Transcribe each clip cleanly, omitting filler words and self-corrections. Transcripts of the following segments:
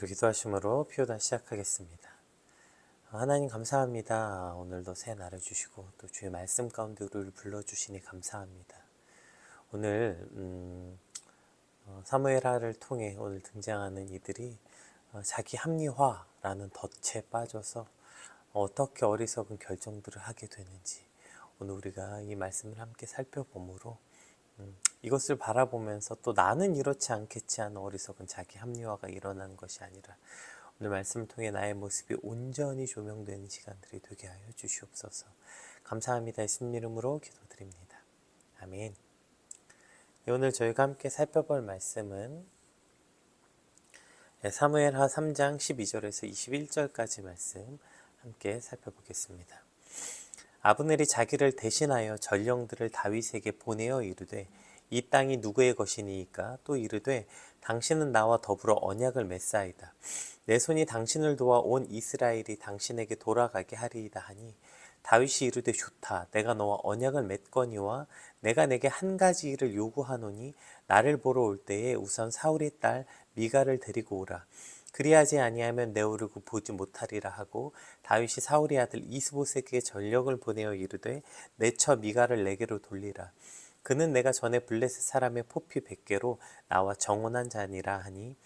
우리 기도하심으로 표다 시작하겠습니다. 하나님 감사합니다. 오늘도 새 날을 주시고 또 주의 말씀 가운데 우리를 불러주시니 감사합니다. 오늘 사무엘하를 통해 오늘 등장하는 이들이 자기 합리화라는 덫에 빠져서 어떻게 어리석은 결정들을 하게 되는지 오늘 우리가 이 말씀을 함께 살펴보므로 이것을 바라보면서 또 나는 이렇지 않겠지 하는 어리석은 자기 합리화가 일어나는 것이 아니라 오늘 말씀을 통해 나의 모습이 온전히 조명되는 시간들이 되게 하여 주시옵소서. 감사합니다. 예수님 이름으로 기도드립니다. 아멘. 오늘 저희가 함께 살펴볼 말씀은 사무엘하 3장 12절에서 21절까지 말씀 함께 살펴보겠습니다. 아브넬이 자기를 대신하여 전령들을 다윗에게 보내어 이르되 이 땅이 누구의 것이니이까? 또 이르되 당신은 나와 더불어 언약을 맺사이다. 내 손이 당신을 도와 온 이스라엘이 당신에게 돌아가게 하리이다 하니 다윗이 이르되 좋다. 내가 너와 언약을 맺거니와 내가 내게 한 가지 일을 요구하노니 나를 보러 올 때에 우선 사울의 딸 미가를 데리고 오라. 그리하지 아니하면 내오르고 보지 못하리라 하고 다윗이 사울의 아들 이스보셋에게 전령을 보내어 이르되 내 처 미가를 내게로 돌리라. 그는 내가 전에 블레셋 사람의 포피 100개로 나와 정혼한 자니라 하니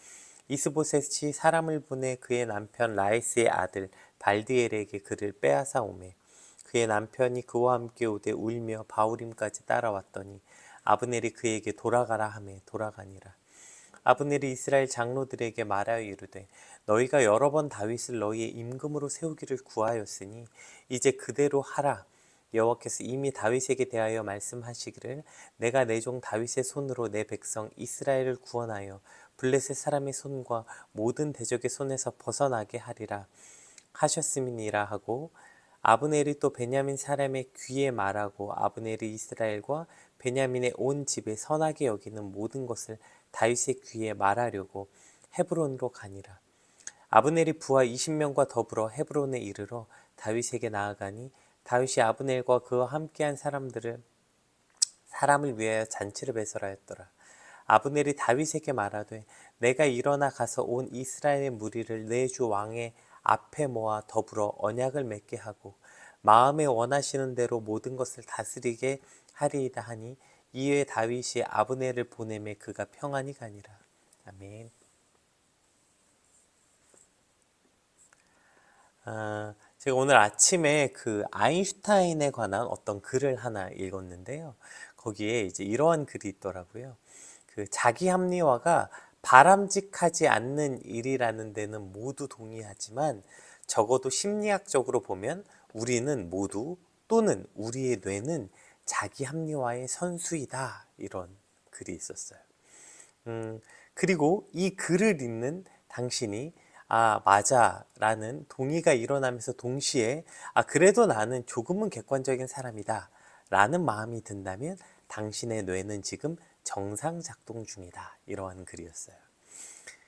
이스보셋이 사람을 보내 그의 남편 라이스의 아들 발디엘에게 그를 빼앗아 오매 그의 남편이 그와 함께 오되 울며 바울임까지 따라왔더니 아브넬이 그에게 돌아가라 하매 돌아가니라. 아브넬이 이스라엘 장로들에게 말하여 이르되 너희가 여러 번 다윗을 너희의 임금으로 세우기를 구하였으니 이제 그대로 하라. 여호와께서 이미 다윗에게 대하여 말씀하시기를 내가 내 종 다윗의 손으로 내 백성 이스라엘을 구원하여 블레셋 사람의 손과 모든 대적의 손에서 벗어나게 하리라 하셨음이니라 하고 아브넬이 또 베냐민 사람의 귀에 말하고 아브넬이 이스라엘과 베냐민의 온 집에 선하게 여기는 모든 것을 다윗의 귀에 말하려고 헤브론으로 가니라. 아브넬이 부하 20명과 더불어 헤브론에 이르러 다윗에게 나아가니 다윗이 아브넬과 그와 함께한 사람을 위하여 잔치를 배설하였더라. 아브넬이 다윗에게 말하되 내가 일어나 가서 온 이스라엘의 무리를 내 주 왕의 앞에 모아 더불어 언약을 맺게 하고 마음에 원하시는 대로 모든 것을 다스리게 하리이다 하니 이에 다윗이 아브넬을 보내매 그가 평안히 가니라. 아멘. 제가 오늘 아침에 그 아인슈타인에 관한 어떤 글을 하나 읽었는데요. 거기에 이제 이러한 글이 있더라고요. 그 자기 합리화가 바람직하지 않는 일이라는 데는 모두 동의하지만 적어도 심리학적으로 보면 우리는 모두 또는 우리의 뇌는 자기 합리화의 선수이다. 이런 글이 있었어요. 그리고 이 글을 읽는 당신이 맞아 라는 동의가 일어나면서 동시에 그래도 나는 조금은 객관적인 사람이다 라는 마음이 든다면 당신의 뇌는 지금 정상 작동 중이다. 이러한 글이었어요.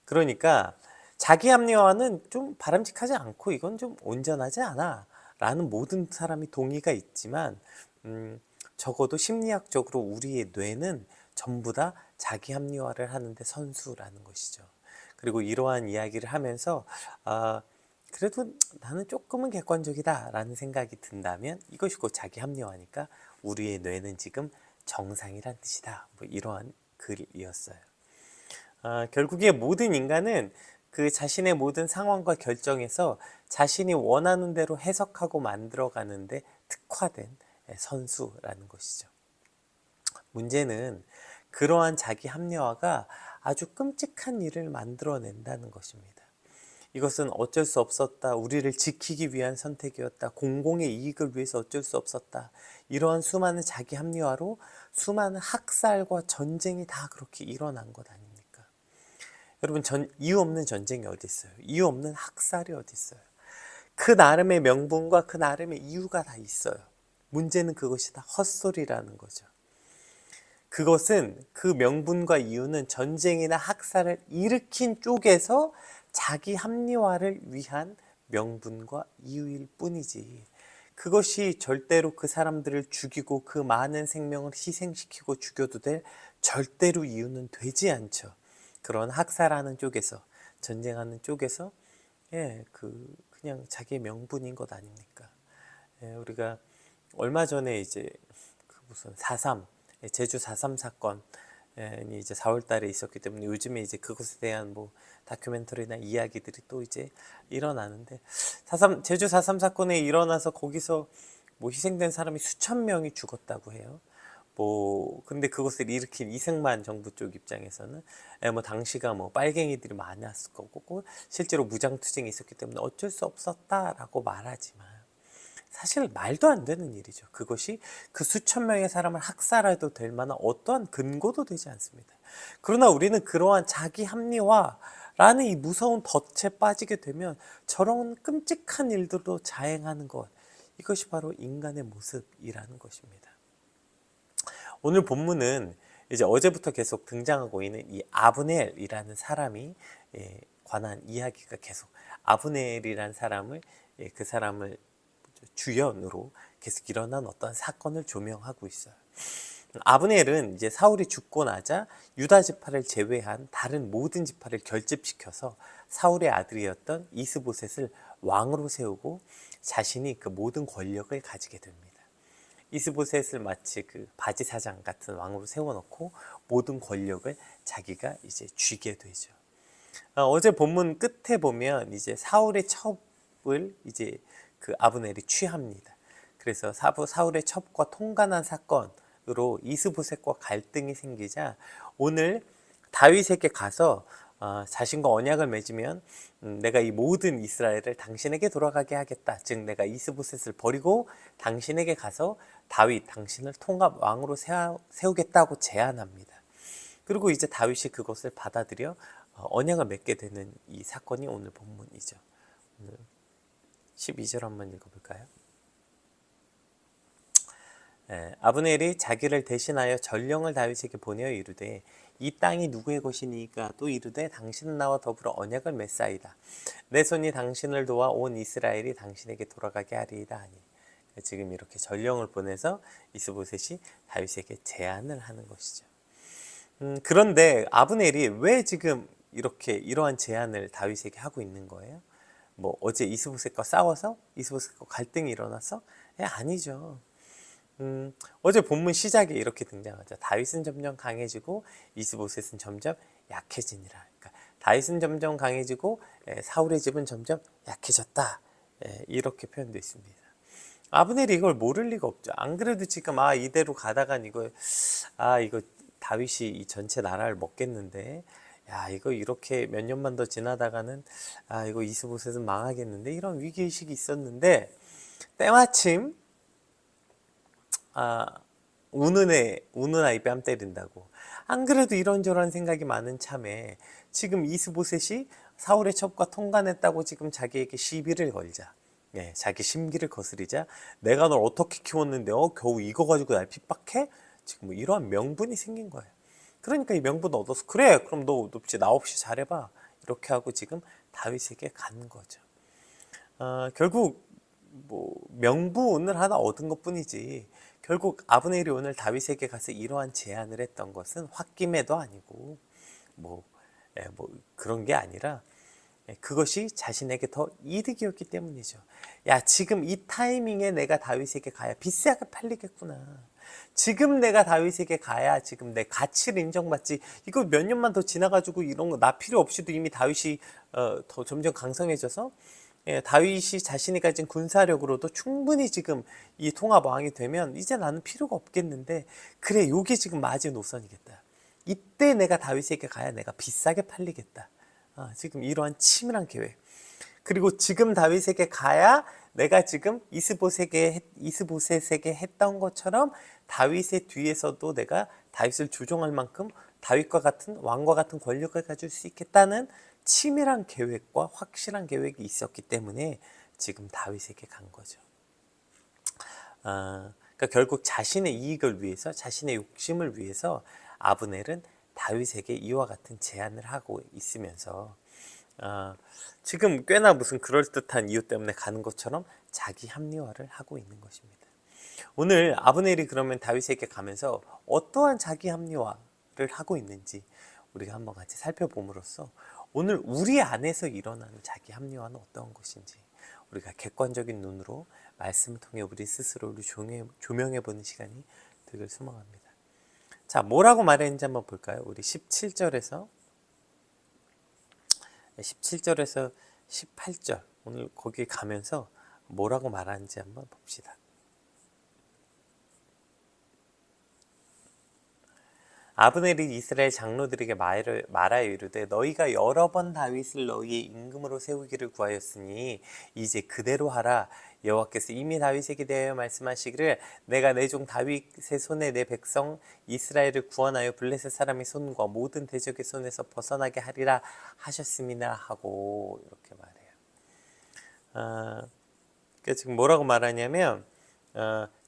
그러니까 자기 합리화는 좀 바람직하지 않고 이건 좀 온전하지 않아 라는 모든 사람이 동의가 있지만 적어도 심리학적으로 우리의 뇌는 전부 다 자기 합리화를 하는데 선수라는 것이죠. 그리고 이러한 이야기를 하면서 그래도 나는 조금은 객관적이다 라는 생각이 든다면 이것이 곧 자기 합리화니까 우리의 뇌는 지금 정상이란 뜻이다. 뭐 이러한 글이었어요. 결국에 모든 인간은 그 자신의 모든 상황과 결정에서 자신이 원하는 대로 해석하고 만들어가는데 특화된 선수라는 것이죠. 문제는 그러한 자기 합리화가 아주 끔찍한 일을 만들어낸다는 것입니다. 이것은 어쩔 수 없었다. 우리를 지키기 위한 선택이었다. 공공의 이익을 위해서 어쩔 수 없었다. 이러한 수많은 자기 합리화로 수많은 학살과 전쟁이 다 그렇게 일어난 것 아닙니까? 여러분, 이유 없는 전쟁이 어디 있어요? 이유 없는 학살이 어디 있어요? 그 나름의 명분과 그 나름의 이유가 다 있어요. 문제는 그것이 다 헛소리라는 거죠. 그것은 그 명분과 이유는 전쟁이나 학살을 일으킨 쪽에서 자기 합리화를 위한 명분과 이유일 뿐이지 그것이 절대로 그 사람들을 죽이고 그 많은 생명을 희생시키고 죽여도 될 절대로 이유는 되지 않죠. 그런 학살하는 쪽에서 전쟁하는 쪽에서 그냥 자기의 명분인 것 아닙니까? 우리가 얼마 전에 이제 그 무슨 4.3 제주 4.3 사건이 이제 4월 달에 있었기 때문에 요즘에 이제 그것에 대한 뭐 다큐멘터리나 이야기들이 또 이제 일어나는데 제주 4.3 사건에 일어나서 거기서 뭐 희생된 사람이 수천 명이 죽었다고 해요. 뭐 근데 그것을 일으킨 이승만 정부 쪽 입장에서는 뭐 당시가 뭐 빨갱이들이 많았을 거고 실제로 무장투쟁이 있었기 때문에 어쩔 수 없었다라고 말하지만 사실 말도 안 되는 일이죠. 그것이 그 수천 명의 사람을 학살해도 될 만한 어떠한 근거도 되지 않습니다. 그러나 우리는 그러한 자기 합리화라는 이 무서운 덫에 빠지게 되면 저런 끔찍한 일들도 자행하는 것, 이것이 바로 인간의 모습이라는 것입니다. 오늘 본문은 이제 어제부터 계속 등장하고 있는 이 아브넬이라는 사람이 관한 이야기가 계속 아브넬이라는 사람을 그 사람을 주연으로 계속 일어난 어떤 사건을 조명하고 있어요. 아브넬은 이제 사울이 죽고 나자 유다 지파를 제외한 다른 모든 지파를 결집시켜서 사울의 아들이었던 이스보셋을 왕으로 세우고 자신이 그 모든 권력을 가지게 됩니다. 이스보셋을 마치 그 바지 사장 같은 왕으로 세워놓고 모든 권력을 자기가 이제 쥐게 되죠. 어제 본문 끝에 보면 이제 사울의 첩을 이제 그 아브넬이 취합니다. 그래서 사울의 첩과 통관한 사건으로 이스보셋과 갈등이 생기자 오늘 다윗에게 가서 자신과 언약을 맺으면 내가 이 모든 이스라엘을 당신에게 돌아가게 하겠다. 즉 내가 이스보셋을 버리고 당신에게 가서 다윗 당신을 통합 왕으로 세우겠다고 제안합니다. 그리고 이제 다윗이 그것을 받아들여 언약을 맺게 되는 이 사건이 오늘 본문이죠. 오늘 12절 한번 읽어볼까요? 아브넬이 자기를 대신하여 전령을 다윗에게 보내어 이르되 이 땅이 누구의 것이니까 또 이르되 당신은 나와 더불어 언약을 맺사이다. 내 손이 당신을 도와 온 이스라엘이 당신에게 돌아가게 하리이다 하니. 지금 이렇게 전령을 보내서 이스보셋이 다윗에게 제안을 하는 것이죠. 그런데 아브넬이 왜 지금 이렇게 이러한 제안을 다윗에게 하고 있는 거예요? 뭐 어제 이스보셋과 싸워서 이스보셋과 갈등이 일어나서? 아니죠. 어제 본문 시작에 이렇게 등장하죠. 다윗은 점점 강해지고 이스보셋은 점점 약해지니라. 그러니까 다윗은 점점 강해지고 사울의 집은 점점 약해졌다. 이렇게 표현되어 있습니다. 아브넬이 이걸 모를 리가 없죠. 안 그래도 지금 이대로 가다간 이거 다윗이 이 전체 나라를 먹겠는데, 야 이거 이렇게 몇 년만 더 지나다가는 이거 이스보셋은 망하겠는데, 이런 위기의식이 있었는데 때마침 우는 아이 뺨 때린다고. 안 그래도 이런저런 생각이 많은 참에 지금 이스보셋이 사울의 첩과 통관했다고 지금 자기에게 시비를 걸자, 자기 심기를 거스리자, 내가 널 어떻게 키웠는데 겨우 이거 가지고 날 핍박해? 지금 뭐 이러한 명분이 생긴 거예요. 그러니까 이 명분 얻어서 그래 그럼 너 나 없이 잘해봐, 이렇게 하고 지금 다윗에게 간 거죠. 결국 뭐 명분을 하나 얻은 것 뿐이지, 결국 아브넬이 오늘 다윗에게 가서 이러한 제안을 했던 것은 홧김에도 아니고 뭐 그런 게 아니라 그것이 자신에게 더 이득이었기 때문이죠. 야 지금 이 타이밍에 내가 다윗에게 가야 비싸게 팔리겠구나. 지금 내가 다윗에게 가야 지금 내 가치를 인정받지. 이거 몇 년만 더 지나가지고 이런 거 나 필요 없이도 이미 다윗이 더 점점 강성해져서 다윗이 자신이 가진 군사력으로도 충분히 지금 이 통합 왕이 되면 이제 나는 필요가 없겠는데, 그래 요게 지금 마지노선이겠다. 이때 내가 다윗에게 가야 내가 비싸게 팔리겠다. 지금 이러한 치밀한 계획. 그리고 지금 다윗에게 가야 내가 지금 이스보셋에게 했던 것처럼 다윗의 뒤에서도 내가 다윗을 조종할 만큼 다윗과 같은 왕과 같은 권력을 가질 수 있겠다는 치밀한 계획과 확실한 계획이 있었기 때문에 지금 다윗에게 간 거죠. 그러니까 결국 자신의 이익을 위해서, 자신의 욕심을 위해서 아브넬은 다윗에게 이와 같은 제안을 하고 있으면서 지금 꽤나 무슨 그럴듯한 이유 때문에 가는 것처럼 자기 합리화를 하고 있는 것입니다. 오늘 아브넬이 그러면 다윗에게 가면서 어떠한 자기 합리화를 하고 있는지 우리가 한번 같이 살펴봄으로써 오늘 우리 안에서 일어나는 자기 합리화는 어떤 것인지 우리가 객관적인 눈으로 말씀을 통해 우리 스스로를 조명해보는 시간이 되길 소망합니다. 자, 뭐라고 말했는지 한번 볼까요? 우리 17절에서 18절 오늘 거기 가면서 뭐라고 말하는지 한번 봅시다. 아브넬이 이스라엘 장로들에게 말하여 이르되 너희가 여러 번 다윗을 너희의 임금으로 세우기를 구하였으니 이제 그대로 하라. 여호와께서 이미 다윗에게 대하여 말씀하시기를 내가 내 종 다윗의 손에 내 백성 이스라엘을 구원하여 블레셋 사람의 손과 모든 대적의 손에서 벗어나게 하리라 하셨음이나 하고 이렇게 말해요. 그러니까 지금 뭐라고 말하냐면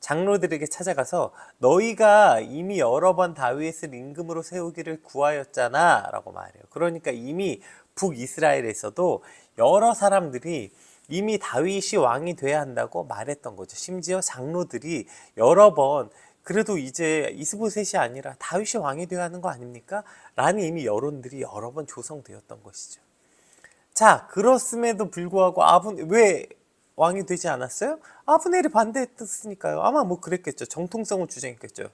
장로들에게 찾아가서 너희가 이미 여러 번 다윗을 임금으로 세우기를 구하였잖아 라고 말해요. 그러니까 이미 북이스라엘에서도 여러 사람들이 이미 다윗이 왕이 돼야 한다고 말했던 거죠. 심지어 장로들이 여러 번 그래도 이제 이스보셋이 아니라 다윗이 왕이 돼야 하는 거 아닙니까? 라는 이미 여론들이 여러 번 조성되었던 것이죠. 자, 그렇음에도 불구하고 왜 왕이 되지 않았어요? 아브넬이 반대했으니까요. 아마 뭐 그랬겠죠. 정통성을 주장했겠죠.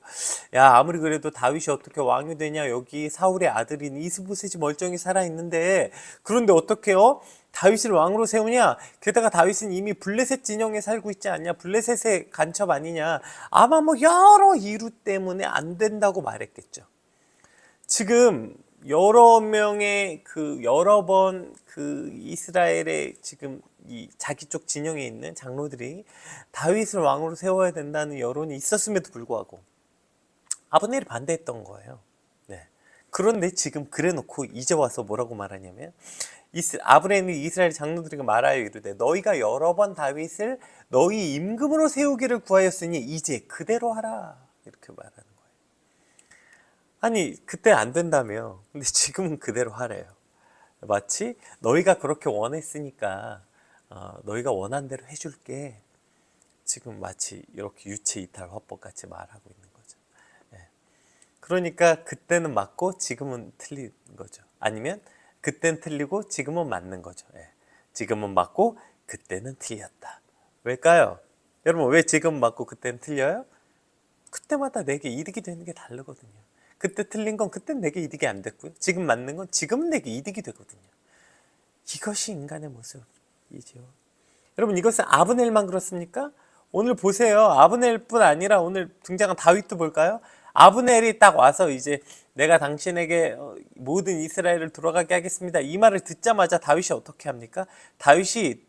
야, 아무리 그래도 다윗이 어떻게 왕이 되냐. 여기 사울의 아들인 이스보셋이 멀쩡히 살아있는데 그런데 어떻게요? 다윗을 왕으로 세우냐? 게다가 다윗은 이미 블레셋 진영에 살고 있지 않냐? 블레셋의 간첩 아니냐? 아마 뭐 여러 이유 때문에 안 된다고 말했겠죠. 지금 여러 명의 여러 번 이스라엘의 지금 이 자기 쪽 진영에 있는 장로들이 다윗을 왕으로 세워야 된다는 여론이 있었음에도 불구하고 아브넬이 반대했던 거예요. 네. 그런데 지금 그래놓고 이제 와서 뭐라고 말하냐면 아브넬이 이스라엘 장로들에게 말하여 이르되 너희가 여러 번 다윗을 너희 임금으로 세우기를 구하였으니 이제 그대로 하라 이렇게 말하는 거예요. 아니 그때 안 된다며. 근데 지금은 그대로 하래요. 마치 너희가 그렇게 원했으니까 너희가 원한 대로 해줄게. 지금 마치 이렇게 유체 이탈 화법 같이 말하고 있는 거죠. 예. 그러니까 그때는 맞고 지금은 틀린 거죠. 아니면 그때는 틀리고 지금은 맞는 거죠. 예. 지금은 맞고 그때는 틀렸다. 왜일까요? 여러분 왜 지금 맞고 그때는 틀려요? 그때마다 내게 이득이 되는 게 다르거든요. 그때 틀린 건 그땐 내게 이득이 안 됐고요. 지금 맞는 건 지금은 내게 이득이 되거든요. 이것이 인간의 모습이죠. 여러분 이것은 아브넬만 그렇습니까? 오늘 보세요. 아브넬뿐 아니라 오늘 등장한 다윗도 볼까요? 아브넬이 딱 와서 이제 내가 당신에게 모든 이스라엘을 돌아가게 하겠습니다. 이 말을 듣자마자 다윗이 어떻게 합니까? 다윗이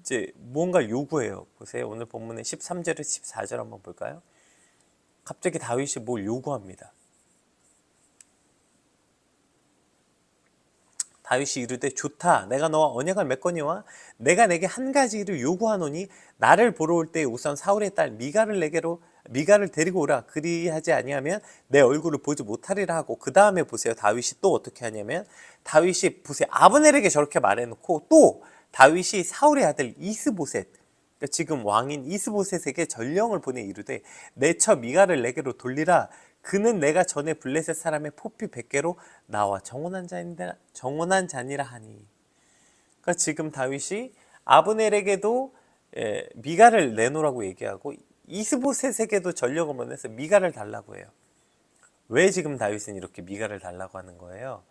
이제 뭔가를 요구해요. 보세요. 오늘 본문의 13절에서 14절 한번 볼까요? 갑자기 다윗이 뭘 요구합니다. 다윗이 이르되 좋다. 내가 너와 언약을 맺거니와 내가 내게 한 가지 일을 요구하노니 나를 보러 올 때 우선 사울의 딸 미갈을 데리고 오라. 그리하지 아니하면 내 얼굴을 보지 못하리라 하고 그 다음에 보세요. 다윗이 또 어떻게 하냐면 다윗이 보세요. 아브넬에게 저렇게 말해놓고 또 다윗이 사울의 아들 이스보셋 그러니까 지금 왕인 이스보셋에게 전령을 보내 이르되 내 처 미갈을 내게로 돌리라. 그는 내가 전에 블레셋 사람의 포피 100개로 나와 정원한 자니라 하니. 그러니까 지금 다윗이 아브넬에게도 미갈을 내놓으라고 얘기하고 이스보셋에게도 전력을 보내서 미갈을 달라고 해요. 왜 지금 다윗은 이렇게 미갈을 달라고 하는 거예요?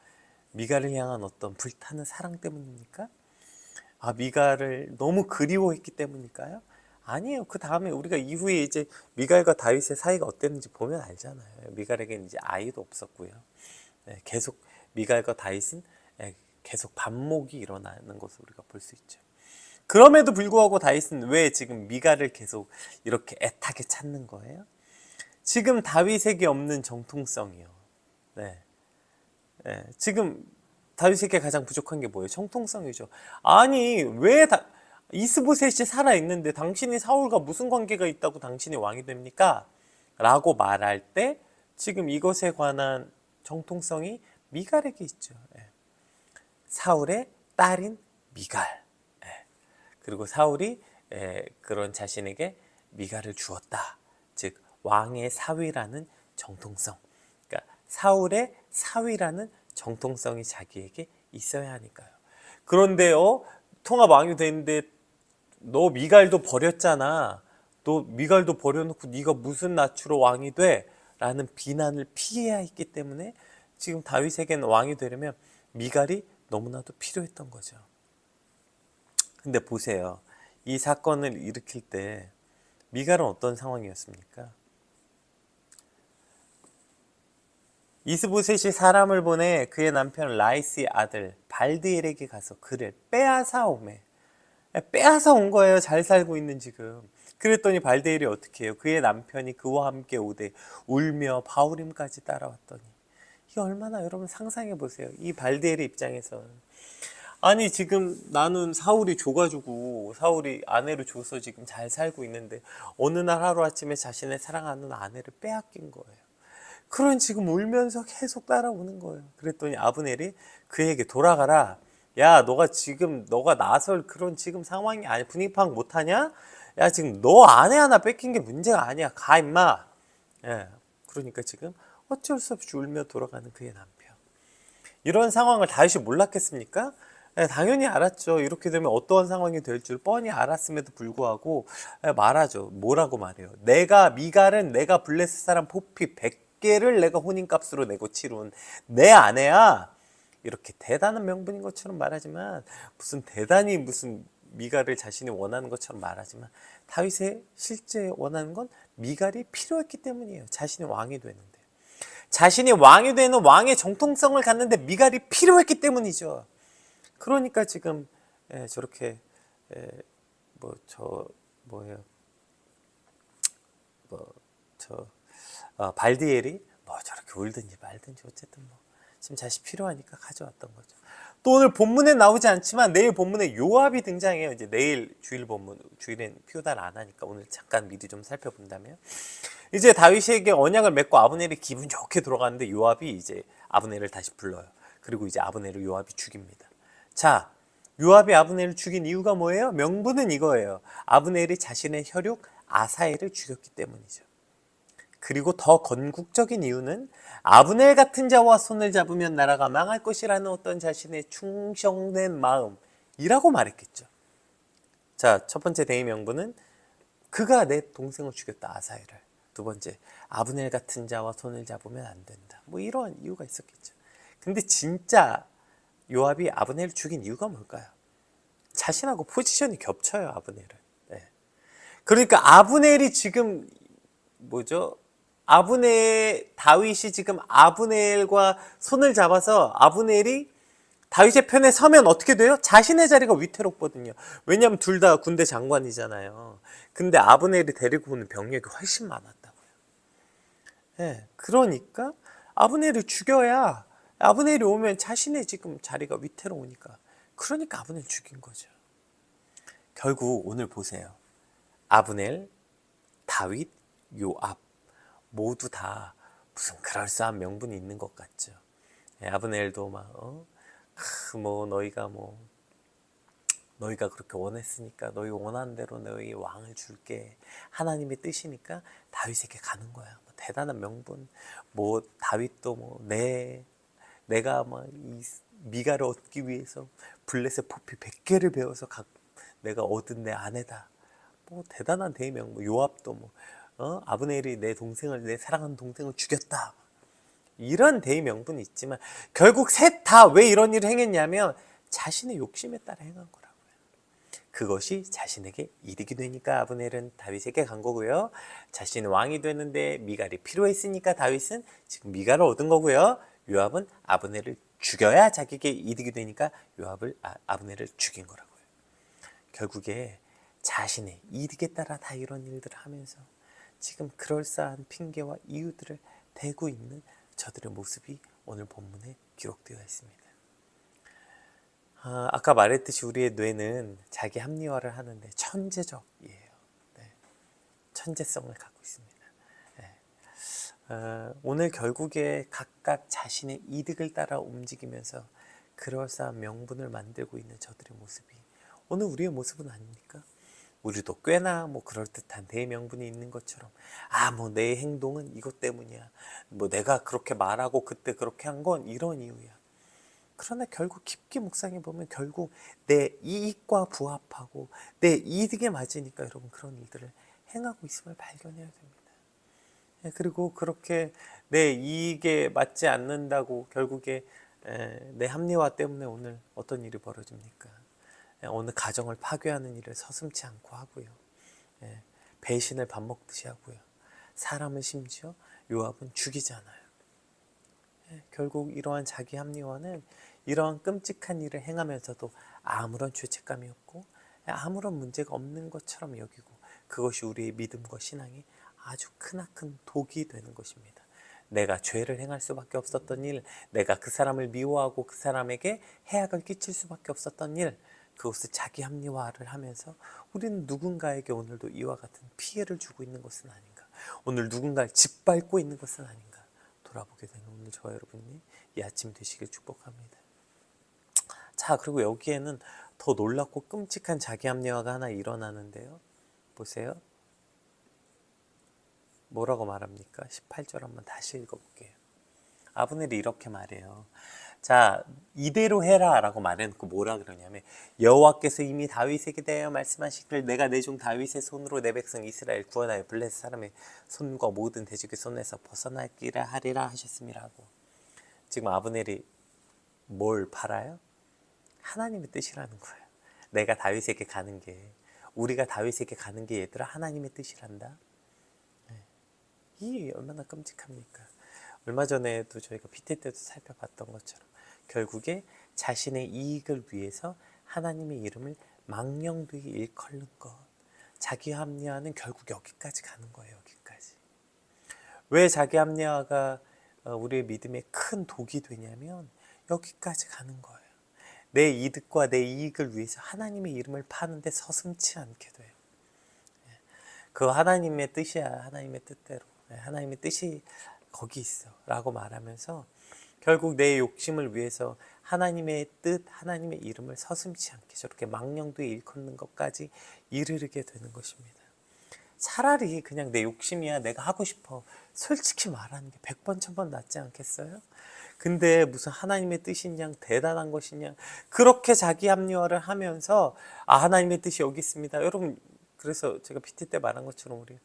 미갈을 향한 어떤 불타는 사랑 때문입니까? 미갈을 너무 그리워했기 때문일까요? 아니에요. 그 다음에 우리가 이후에 이제 미갈과 다윗의 사이가 어땠는지 보면 알잖아요. 미갈에게는 이제 아이도 없었고요. 계속 미갈과 다윗은 계속 반목이 일어나는 것을 우리가 볼 수 있죠. 그럼에도 불구하고 다윗은 왜 지금 미갈을 계속 이렇게 애타게 찾는 거예요? 지금 다윗에게 없는 정통성이요. 지금 다윗에게 가장 부족한 게 뭐예요? 정통성이죠. 아니 왜 이스보셋이 살아있는데 당신이 사울과 무슨 관계가 있다고 당신이 왕이 됩니까? 라고 말할 때 지금 이것에 관한 정통성이 미갈에게 있죠. 사울의 딸인 미갈. 그리고 사울이 그런 자신에게 미갈을 주었다. 즉 왕의 사위라는 정통성. 그러니까 사울의 사위라는 정통성이 자기에게 있어야 하니까요. 그런데 통합 왕이 됐는데 너 미갈도 버렸잖아. 너 미갈도 버려놓고 네가 무슨 낯으로 왕이 돼? 라는 비난을 피해야 했기 때문에 지금 다윗에게는 왕이 되려면 미갈이 너무나도 필요했던 거죠. 근데 보세요. 이 사건을 일으킬 때 미갈은 어떤 상황이었습니까? 이스보셋이 사람을 보내 그의 남편 라이스의 아들 발드엘에게 가서 그를 빼앗아 오매. 빼앗아 온 거예요. 잘 살고 있는 지금. 그랬더니 발데일이 어떻게 해요? 그의 남편이 그와 함께 오되 울며 바울임까지 따라왔더니, 이게 얼마나, 여러분 상상해 보세요. 이 발데일의 입장에서, 아니 지금 나는 사울이 줘가지고 사울이 아내를 줘서 지금 잘 살고 있는데 어느 날 하루아침에 자신의 사랑하는 아내를 빼앗긴 거예요. 그런 지금 울면서 계속 따라오는 거예요. 그랬더니 아브넬이 그에게 돌아가라. 야, 너가 나설 그런 지금 상황이 아니, 분위기 파악 못하냐? 야, 지금 너 아내 하나 뺏긴 게 문제가 아니야. 가, 임마. 예. 그러니까 지금 어쩔 수 없이 울며 돌아가는 그의 남편. 이런 상황을 다윗이 몰랐겠습니까? 예, 당연히 알았죠. 이렇게 되면 어떠한 상황이 될 줄 뻔히 알았음에도 불구하고 말하죠. 뭐라고 말해요? 미갈은 내가 블레셋 사람 포피 100개를 내가 혼인값으로 내고 치룬 내 아내야. 이렇게 대단한 명분인 것처럼 말하지만, 무슨 미갈을 자신이 원하는 것처럼 말하지만, 다윗의 실제 원하는 건 미갈이 필요했기 때문이에요. 자신이 왕이 되는데. 자신이 왕이 되는 왕의 정통성을 갖는데 미갈이 필요했기 때문이죠. 그러니까 지금 저렇게 발디엘이 저렇게 울든지 말든지 어쨌든 지금 자식 필요하니까 가져왔던 거죠. 또 오늘 본문에 나오지 않지만 내일 본문에 요압이 등장해요. 이제 내일 주일엔 피우달 안 하니까 오늘 잠깐 미리 좀 살펴본다면, 이제 다윗에게 언약을 맺고 아브넬이 기분 좋게 들어가는데 요압이 이제 아브넬을 다시 불러요. 그리고 이제 아브넬을 요압이 죽입니다. 자, 요압이 아브넬을 죽인 이유가 뭐예요? 명분은 이거예요. 아브넬이 자신의 혈육 아사엘을 죽였기 때문이죠. 그리고 더 건국적인 이유는 아브넬 같은 자와 손을 잡으면 나라가 망할 것이라는 어떤 자신의 충성된 마음이라고 말했겠죠. 자, 첫 번째 대의 명분은 그가 내 동생을 죽였다, 아사엘을. 두 번째, 아브넬 같은 자와 손을 잡으면 안 된다. 이러한 이유가 있었겠죠. 근데 진짜 요압이 아브넬을 죽인 이유가 뭘까요? 자신하고 포지션이 겹쳐요, 아브넬은. 네. 그러니까 아브넬이 지금 다윗이 지금 아브넬과 손을 잡아서 아브넬이 다윗의 편에 서면 어떻게 돼요? 자신의 자리가 위태롭거든요. 왜냐하면 둘 다 군대 장관이잖아요. 근데 아브넬이 데리고 오는 병력이 훨씬 많았다고요. 네, 그러니까 아브넬을 죽여야, 아브넬이 오면 자신의 지금 자리가 위태로우니까, 그러니까 아브넬 죽인 거죠. 결국 오늘 보세요. 아브넬, 다윗, 요압 모두 다 무슨 그럴싸한 명분이 있는 것 같죠. 아브넬도 너희가 그렇게 원했으니까 너희 원하는 대로 너희 왕을 줄게. 하나님의 뜻이니까 다윗에게 가는 거야. 대단한 명분. 다윗도 내가 이 미갈을 얻기 위해서 블레셋 포피 100개를 배워서 내가 얻은 내 아내다. 대단한 대명분. 요압도 아브넬이 내 사랑하는 동생을 죽였다. 이런 대의 명분이 있지만 결국 셋 다 왜 이런 일을 행했냐면 자신의 욕심에 따라 행한 거라고요. 그것이 자신에게 이득이 되니까 아브넬은 다윗에게 간 거고요. 자신은 왕이 되는데 미갈이 필요했으니까 다윗은 지금 미갈을 얻은 거고요. 요압은 아브넬을 죽여야 자기에게 이득이 되니까 아브넬을 죽인 거라고요. 결국에 자신의 이득에 따라 다 이런 일들을 하면서 지금 그럴싸한 핑계와 이유들을 대고 있는 저들의 모습이 오늘 본문에 기록되어 있습니다. 아까 말했듯이 우리의 뇌는 자기 합리화를 하는데 천재적이에요. 네. 천재성을 갖고 있습니다. 네. 오늘 결국에 각각 자신의 이득을 따라 움직이면서 그럴싸한 명분을 만들고 있는 저들의 모습이 오늘 우리의 모습은 아닙니까? 우리도 꽤나 그럴듯한 대명분이 있는 것처럼 내 행동은 이것 때문이야. 내가 그렇게 말하고 그때 그렇게 한 건 이런 이유야. 그러나 결국 깊게 묵상해 보면 결국 내 이익과 부합하고 내 이득에 맞으니까 여러분 그런 일들을 행하고 있음을 발견해야 됩니다. 그리고 그렇게 내 이익에 맞지 않는다고 결국에 내 합리화 때문에 오늘 어떤 일이 벌어집니까? 오늘 가정을 파괴하는 일을 서슴지 않고 하고요. 배신을 밥 먹듯이 하고요. 사람을 심지어 요압은 죽이잖아요. 결국 이러한 자기 합리화는 이러한 끔찍한 일을 행하면서도 아무런 죄책감이 없고 아무런 문제가 없는 것처럼 여기고 그것이 우리의 믿음과 신앙이 아주 크나큰 독이 되는 것입니다. 내가 죄를 행할 수밖에 없었던 일, 내가 그 사람을 미워하고 그 사람에게 해악을 끼칠 수밖에 없었던 일, 그것을 자기 합리화를 하면서 우리는 누군가에게 오늘도 이와 같은 피해를 주고 있는 것은 아닌가, 오늘 누군가를 짓밟고 있는 것은 아닌가 돌아보게 되는 오늘 저와 여러분이 이 아침 되시길 축복합니다. 자, 그리고 여기에는 더 놀랍고 끔찍한 자기 합리화가 하나 일어나는데요. 보세요. 뭐라고 말합니까? 18절 한번 다시 읽어볼게요. 아브넬이 이렇게 말해요. 자, 이대로 해라 라고 말해놓고 뭐라 그러냐면 여호와께서 이미 다윗에게 대하여 말씀하시길 내가 내 종 다윗의 손으로 내 백성 이스라엘 구원하여 블레셋 사람의 손과 모든 대적의 손에서 벗어나기라 하리라 하셨음이라고. 지금 아브넬이 뭘 팔아요? 하나님의 뜻이라는 거예요. 내가 다윗에게 가는 게, 우리가 다윗에게 가는 게 얘들아 하나님의 뜻이란다. 이 얼마나 끔찍합니까? 얼마 전에도 저희가 PT 때도 살펴봤던 것처럼 결국에 자신의 이익을 위해서 하나님의 이름을 망령되이 일컬는 것, 자기 합리화는 결국 여기까지 가는 거예요. 여기까지. 왜 자기 합리화가 우리의 믿음에 큰 독이 되냐면 여기까지 가는 거예요. 내 이득과 내 이익을 위해서 하나님의 이름을 파는데 서슴지 않게 돼요. 그 하나님의 뜻이야. 하나님의 뜻대로. 하나님의 뜻이 거기 있어 라고 말하면서 결국 내 욕심을 위해서 하나님의 뜻, 하나님의 이름을 서슴지 않게 저렇게 망령되이 일컫는 것까지 이르게 되는 것입니다. 차라리 그냥 내 욕심이야, 내가 하고 싶어, 솔직히 말하는 게 100번 1000번 낫지 않겠어요? 근데 무슨 하나님의 뜻이냐, 대단한 것이냐, 그렇게 자기 합리화를 하면서 하나님의 뜻이 여기 있습니다. 여러분, 그래서 제가 PT 때 말한 것처럼 우리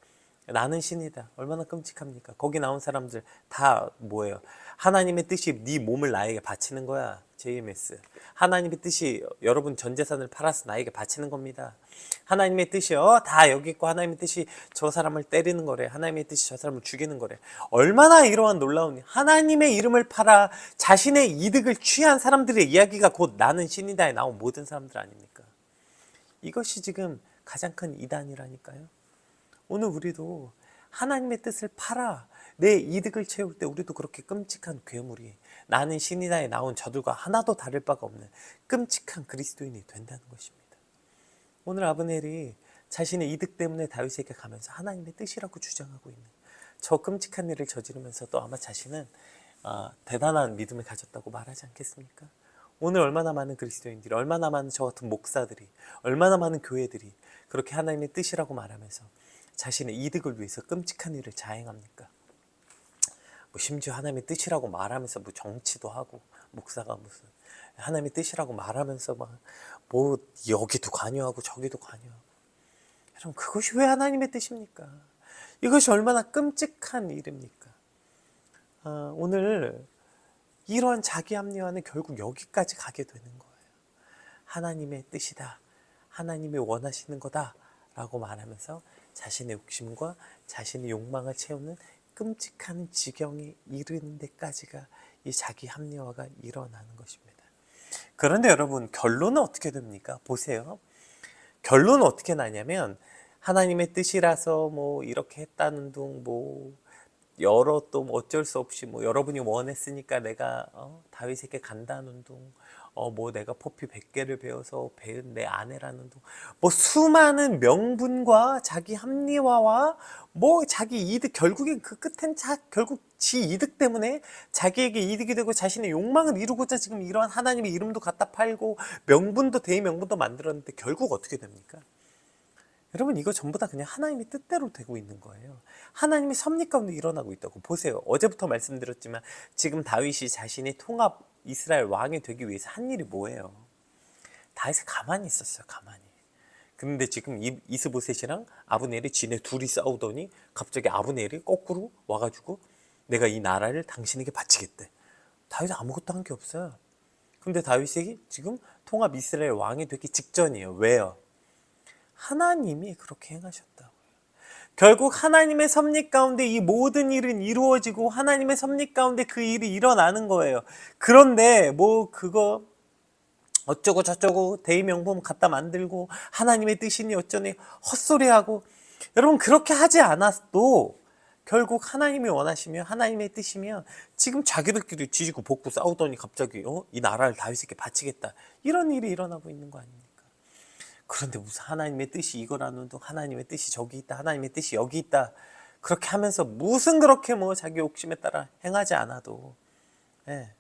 나는 신이다. 얼마나 끔찍합니까? 거기 나온 사람들 다 뭐예요? 하나님의 뜻이 네 몸을 나에게 바치는 거야. JMS. 하나님의 뜻이 여러분 전 재산을 팔아서 나에게 바치는 겁니다. 하나님의 뜻이 다 여기 있고 하나님의 뜻이 저 사람을 때리는 거래. 하나님의 뜻이 저 사람을 죽이는 거래. 얼마나 이러한 놀라운 하나님의 이름을 팔아 자신의 이득을 취한 사람들의 이야기가 곧 나는 신이다에 나온 모든 사람들 아닙니까? 이것이 지금 가장 큰 이단이라니까요. 오늘 우리도 하나님의 뜻을 팔아 내 이득을 채울 때 우리도 그렇게 끔찍한 괴물이 나는 신이다에 나온 저들과 하나도 다를 바가 없는 끔찍한 그리스도인이 된다는 것입니다. 오늘 아브넬이 자신의 이득 때문에 다윗에게 가면서 하나님의 뜻이라고 주장하고 있는 저 끔찍한 일을 저지르면서도 아마 자신은 대단한 믿음을 가졌다고 말하지 않겠습니까? 오늘 얼마나 많은 그리스도인들이, 얼마나 많은 저 같은 목사들이, 얼마나 많은 교회들이 그렇게 하나님의 뜻이라고 말하면서 자신의 이득을 위해서 끔찍한 일을 자행합니까? 심지어 하나님의 뜻이라고 말하면서 정치도 하고, 목사가 무슨 하나님의 뜻이라고 말하면서 여기도 관여하고 저기도 관여하고. 여러분, 그것이 왜 하나님의 뜻입니까? 이것이 얼마나 끔찍한 일입니까? 오늘 이러한 자기 합리화는 결국 여기까지 가게 되는 거예요. 하나님의 뜻이다, 하나님이 원하시는 거다 라고 말하면서 자신의 욕심과 자신의 욕망을 채우는 끔찍한 지경에 이르는 데까지가 이 자기 합리화가 일어나는 것입니다. 그런데 여러분, 결론은 어떻게 됩니까? 보세요. 결론은 어떻게 나냐면 하나님의 뜻이라서 이렇게 했다는 둥 여러 또 어쩔 수 없이 여러분이 원했으니까 내가 다윗에게 간다는 둥, 내가 포피 100개를 배워서 배운 내 아내라는 둥, 수많은 명분과 자기 합리화와 자기 이득, 결국엔 그 끝엔 결국 지 이득 때문에 자기에게 이득이 되고 자신의 욕망을 이루고자 지금 이러한 하나님의 이름도 갖다 팔고 명분도 대명분도 만들었는데 결국 어떻게 됩니까? 여러분, 이거 전부 다 그냥 하나님의 뜻대로 되고 있는 거예요. 하나님의 섭리 가운데 일어나고 있다고. 보세요. 어제부터 말씀드렸지만 지금 다윗이 자신의 통합 이스라엘 왕이 되기 위해서 한 일이 뭐예요? 다윗이 가만히 있었어요. 가만히. 그런데 지금 이스보셋이랑 아브넬이 지네 둘이 싸우더니 갑자기 아브넬이 거꾸로 와가지고 내가 이 나라를 당신에게 바치겠대. 다윗이 아무것도 한 게 없어요. 근데 다윗이 지금 통합 이스라엘 왕이 되기 직전이에요. 왜요? 하나님이 그렇게 행하셨다고요. 결국 하나님의 섭리 가운데 이 모든 일은 이루어지고 하나님의 섭리 가운데 그 일이 일어나는 거예요. 그런데 뭐 그거 어쩌고 저쩌고 대의명분 갖다 만들고 하나님의 뜻이니 어쩌니 헛소리하고, 여러분 그렇게 하지 않아도 결국 하나님이 원하시면 하나님의 뜻이면 지금 자기들끼리 지지고 볶고 싸우더니 갑자기 이 나라를 다윗에게 바치겠다, 이런 일이 일어나고 있는 거 아닙니까? 그런데 무슨 하나님의 뜻이 이거라는 둥, 하나님의 뜻이 저기 있다, 하나님의 뜻이 여기 있다, 그렇게 하면서 무슨 그렇게 뭐 자기 욕심에 따라 행하지 않아도, 예.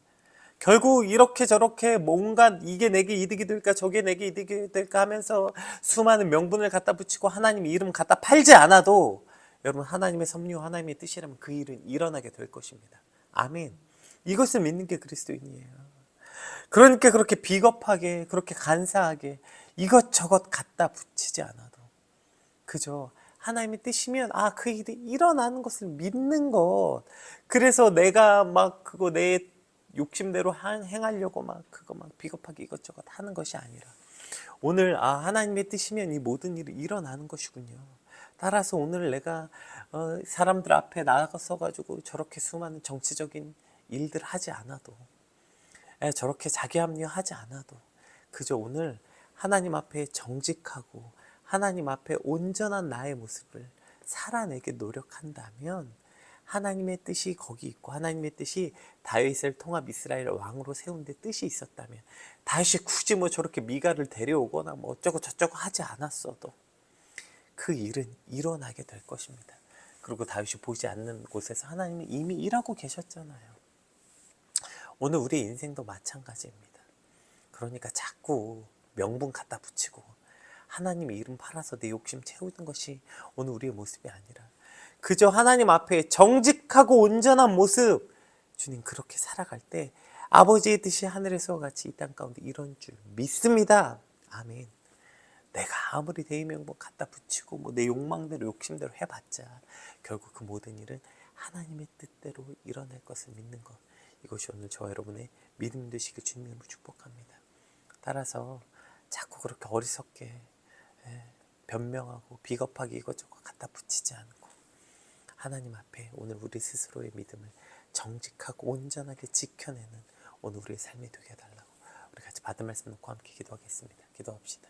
결국 이렇게 저렇게 뭔가 이게 내게 이득이 될까 저게 내게 이득이 될까 하면서 수많은 명분을 갖다 붙이고 하나님의 이름 갖다 팔지 않아도 여러분 하나님의 섭리와 하나님의 뜻이라면 그 일은 일어나게 될 것입니다. 아멘. 이것을 믿는 게 그리스도인이에요. 그러니까 그렇게 비겁하게 그렇게 간사하게 이것저것 갖다 붙이지 않아도 그저 하나님의 뜻이면 그 일이 일어나는 것을 믿는 것. 그래서 내가 막 그거 내 욕심대로 행하려고 막 그거 막 비겁하게 이것저것 하는 것이 아니라 오늘 하나님의 뜻이면 이 모든 일이 일어나는 것이군요. 따라서 오늘 내가 사람들 앞에 나가서 가지고 저렇게 수많은 정치적인 일들 하지 않아도, 저렇게 자기 합리화하지 않아도 그저 오늘 하나님 앞에 정직하고 하나님 앞에 온전한 나의 모습을 살아내게 노력한다면 하나님의 뜻이 거기 있고 하나님의 뜻이 다윗을 통합 이스라엘 왕으로 세운 데 뜻이 있었다면 다윗이 굳이 뭐 저렇게 미가를 데려오거나 뭐 어쩌고 저쩌고 하지 않았어도 그 일은 일어나게 될 것입니다. 그리고 다윗이 보지 않는 곳에서 하나님이 이미 일하고 계셨잖아요. 오늘 우리 인생도 마찬가지입니다. 그러니까 자꾸 명분 갖다 붙이고 하나님의 이름 팔아서 내 욕심 채우는 것이 오늘 우리의 모습이 아니라 그저 하나님 앞에 정직하고 온전한 모습, 주님 그렇게 살아갈 때 아버지의 뜻이 하늘에서와 같이 이 땅 가운데 이런 줄 믿습니다. 아멘. 내가 아무리 대의명분 갖다 붙이고 뭐 내 욕망대로 욕심대로 해봤자 결국 그 모든 일은 하나님의 뜻대로 일어날 것을 믿는 것, 이것이 오늘 저와 여러분의 믿음 되시길 주님으로 축복합니다. 따라서 자꾸 그렇게 어리석게 변명하고 비겁하게 이것저것 갖다 붙이지 않고 하나님 앞에 오늘 우리 스스로의 믿음을 정직하고 온전하게 지켜내는 오늘 우리의 삶이 되게 해달라고 우리 같이 받은 말씀 놓고 함께 기도하겠습니다. 기도합시다.